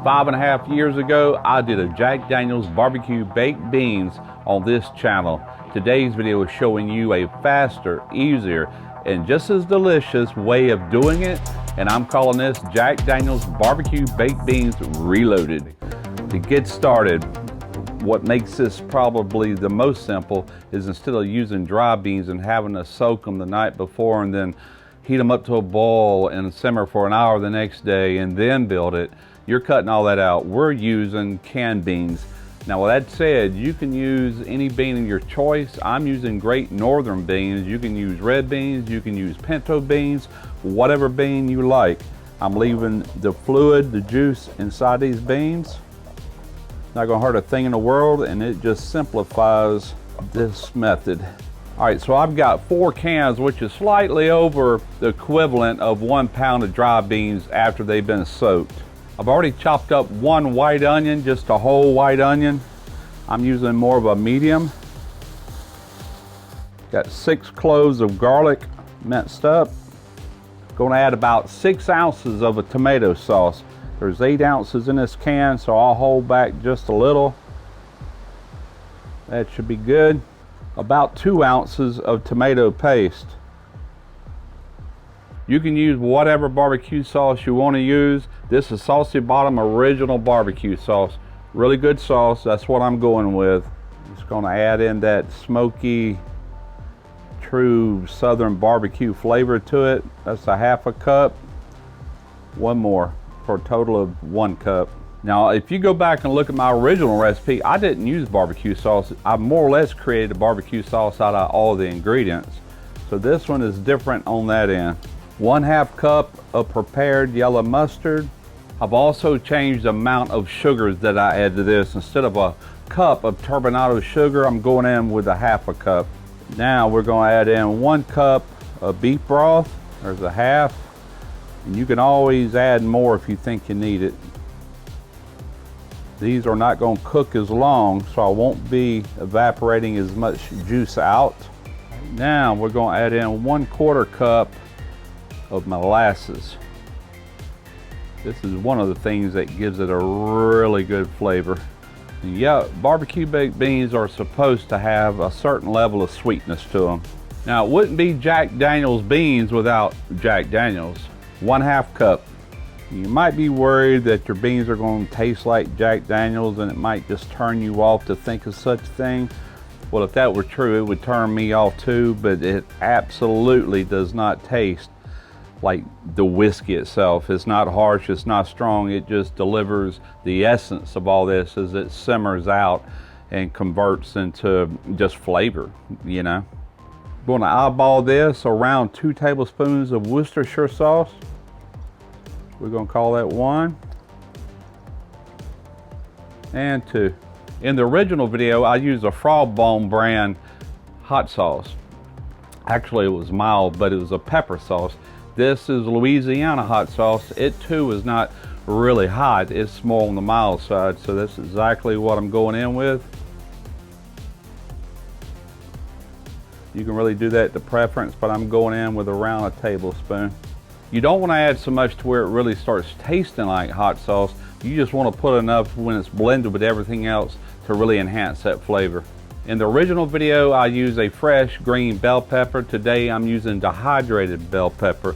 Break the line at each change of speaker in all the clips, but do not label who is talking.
5.5 years ago, I did a Jack Daniel's barbecue baked beans on this channel. Today's video is showing you a faster, easier, and just as delicious way of doing it, and I'm calling this Jack Daniel's barbecue baked beans reloaded. To get started, what makes this probably the most simple is instead of using dry beans and having to soak them the night before and then heat them up to a boil and simmer for an hour the next day and then build it, you're cutting all that out. We're using canned beans. Now with that said, you can use any bean of your choice. I'm using Great Northern beans. You can use red beans, you can use pinto beans, whatever bean you like. I'm leaving the fluid, the juice inside these beans. Not gonna hurt a thing in the world, and it just simplifies this method. All right, so I've got 4 cans, which is slightly over the equivalent of 1 pound of dry beans after they've been soaked. I've already chopped up 1 white onion, just a whole white onion. I'm using more of a medium. Got 6 cloves of garlic minced up. Gonna add about 6 ounces of a tomato sauce. There's 8 ounces in this can, so I'll hold back just a little. That should be good. About 2 ounces of tomato paste. You can use whatever barbecue sauce you want to use. This is Saucy Bottom Original Barbecue Sauce. Really good sauce, that's what I'm going with. Just gonna add in that smoky, true Southern barbecue flavor to it. That's a 1/2 cup. 1 more for a total of 1 cup. Now, if you go back and look at my original recipe, I didn't use barbecue sauce. I more or less created a barbecue sauce out of all the ingredients. So this one is different on that end. 1/2 cup of prepared yellow mustard. I've also changed the amount of sugars that I add to this. Instead of a cup of turbinado sugar, I'm going in with a 1/2 cup. Now we're going to add in 1 cup of beef broth. There's a 1/2. And you can always add more if you think you need it. These are not going to cook as long, so I won't be evaporating as much juice out. Now we're going to add in 1/4 cup of molasses. This is one of the things that gives it a really good flavor. And yeah, barbecue baked beans are supposed to have a certain level of sweetness to them. Now it wouldn't be Jack Daniel's beans without Jack Daniel's. 1/2 cup. You might be worried that your beans are going to taste like Jack Daniel's and it might just turn you off to think of such a thing. Well, if that were true, it would turn me off too, but it absolutely does not taste like the whiskey itself. It's not harsh, it's not strong, it just delivers the essence of all this as it simmers out and converts into just flavor, you know. I'm going to eyeball this around 2 tablespoons of Worcestershire sauce. We're going to call that 1 and 2. In the original video, I used a Frog Bone brand hot sauce. Actually, it was mild, but it was a pepper sauce. This is Louisiana hot sauce. It too is not really hot. It's more on the mild side, so that's exactly what I'm going in with. You can really do that to preference, but I'm going in with around a tablespoon. You don't want to add so much to where it really starts tasting like hot sauce. You just want to put enough when it's blended with everything else to really enhance that flavor. In the original video, I used a fresh green bell pepper. Today, I'm using dehydrated bell pepper.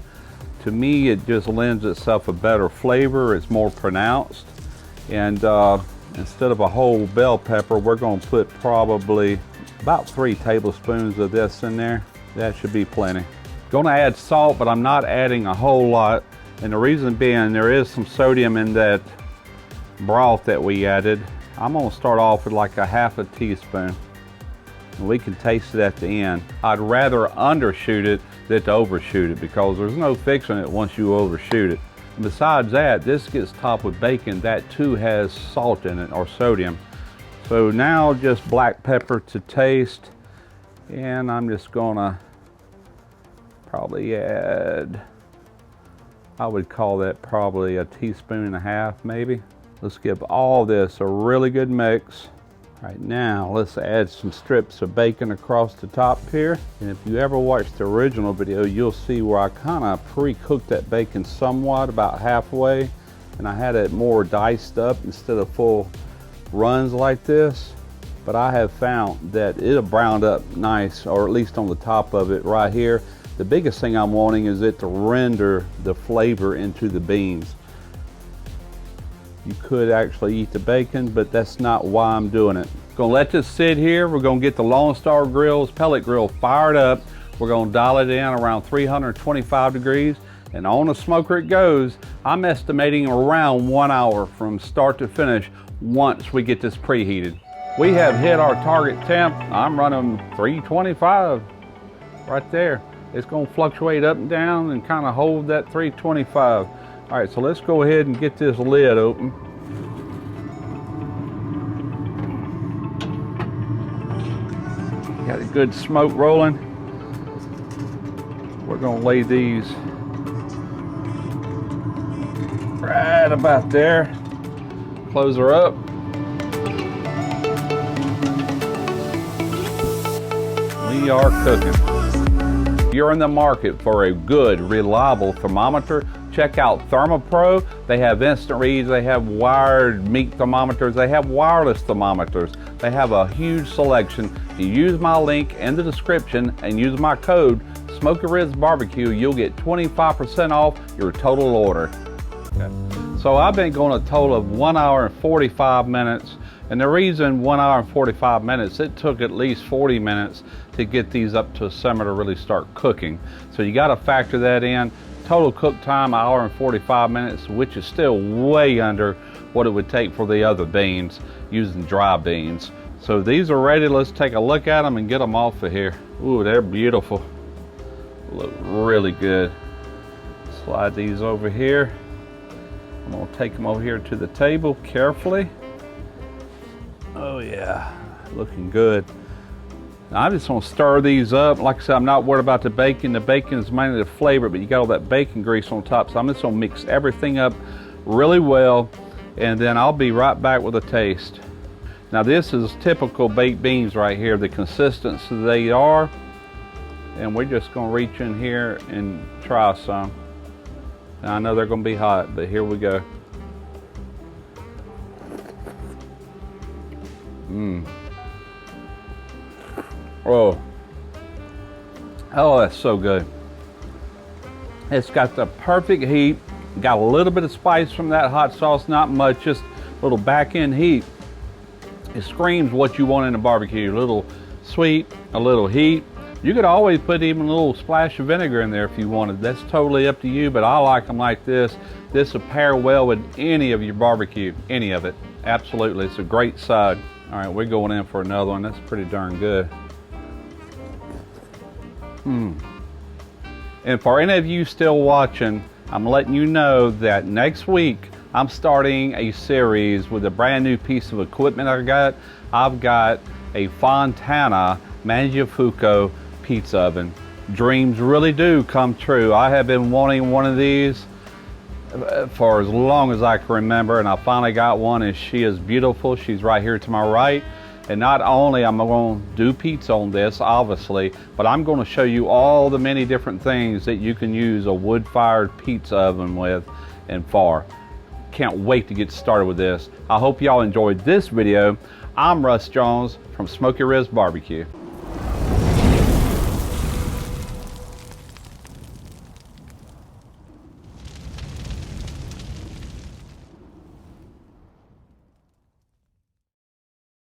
To me, it just lends itself a better flavor. It's more pronounced. And instead of a whole bell pepper, we're going to put probably about 3 tablespoons of this in there. That should be plenty. Gonna add salt, but I'm not adding a whole lot. And the reason being, there is some sodium in that broth that we added. I'm gonna start off with like a 1/2 teaspoon. And we can taste it at the end. I'd rather undershoot it than to overshoot it because there's no fixing it once you overshoot it. And besides that, this gets topped with bacon. That too has salt in it, or sodium. So now just black pepper to taste. And I'm just gonna probably add, I would call that probably a 1.5 teaspoons maybe. Let's give all this a really good mix. All right, now let's add some strips of bacon across the top here. And if you ever watched the original video, you'll see where I kind of pre-cooked that bacon somewhat, about halfway. and I had it more diced up instead of full runs like this. But I have found that it'll brown up nice, or at least on the top of it right here. The biggest thing I'm wanting is it to render the flavor into the beans. You could actually eat the bacon, but that's not why I'm doing it. Gonna let this sit here. We're gonna get the Lone Star Grill's pellet grill fired up. We're gonna dial it in around 325 degrees, and on the smoker it goes. I'm estimating around 1 hour from start to finish once we get this preheated. We have hit our target temp. I'm running 325 right there. It's gonna fluctuate up and down and kind of hold that 325. All right, so let's go ahead and get this lid open. Got a good smoke rolling. We're gonna lay these right about there. Close her up. We are cooking. If you're in the market for a good, reliable thermometer, check out ThermoPro. They have instant reads, they have wired meat thermometers, they have wireless thermometers. They have a huge selection. If you use my link in the description and use my code Smoky Ribs Barbecue, you'll get 25% off your total order. Okay. So I've been going a total of 1 hour and 45 minutes. And the reason 1 hour and 45 minutes, it took at least 40 minutes to get these up to a simmer to really start cooking. So you got to factor that in. Total cook time, 1 hour and 45 minutes, which is still way under what it would take for the other beans, using dry beans. So these are ready. Let's take a look at them and get them off of here. Ooh, they're beautiful. Look really good. Slide these over here. I'm gonna take them over here to the table carefully. Oh yeah, looking good. Now I'm just gonna stir these up. Like I said, I'm not worried about the bacon. The bacon is mainly the flavor, but you got all that bacon grease on top. So I'm just gonna mix everything up really well, and then I'll be right back with a taste. Now this is typical baked beans right here, the consistency they are. And we're just gonna reach in here and try some. Now, I know they're gonna be hot, but here we go. Oh, that's so good. It's got the perfect heat. Got a little bit of spice from that hot sauce, not much, just a little back end heat. It screams what you want in a barbecue. A little sweet, a little heat. You could always put even a little splash of vinegar in there if you wanted. That's totally up to you, but I like them like this. This will pair well with any of your barbecue, any of it. Absolutely, it's a great side. All right, we're going in for another one. That's pretty darn good. And for any of you still watching, I'm letting you know that next week I'm starting a series with a brand new piece of equipment I got. I've got a Fontana Mangiafuoco pizza oven. Dreams really do come true. I have been wanting one of these for as long as I can remember, and I finally got one, and she is beautiful. She's right here to my right. And not only am I going to do pizza on this, obviously, but I'm going to show you all the many different things that you can use a wood-fired pizza oven with and for. Can't wait to get started with this. I hope y'all enjoyed this video. I'm Russ Jones from Smoky Ribs Barbecue.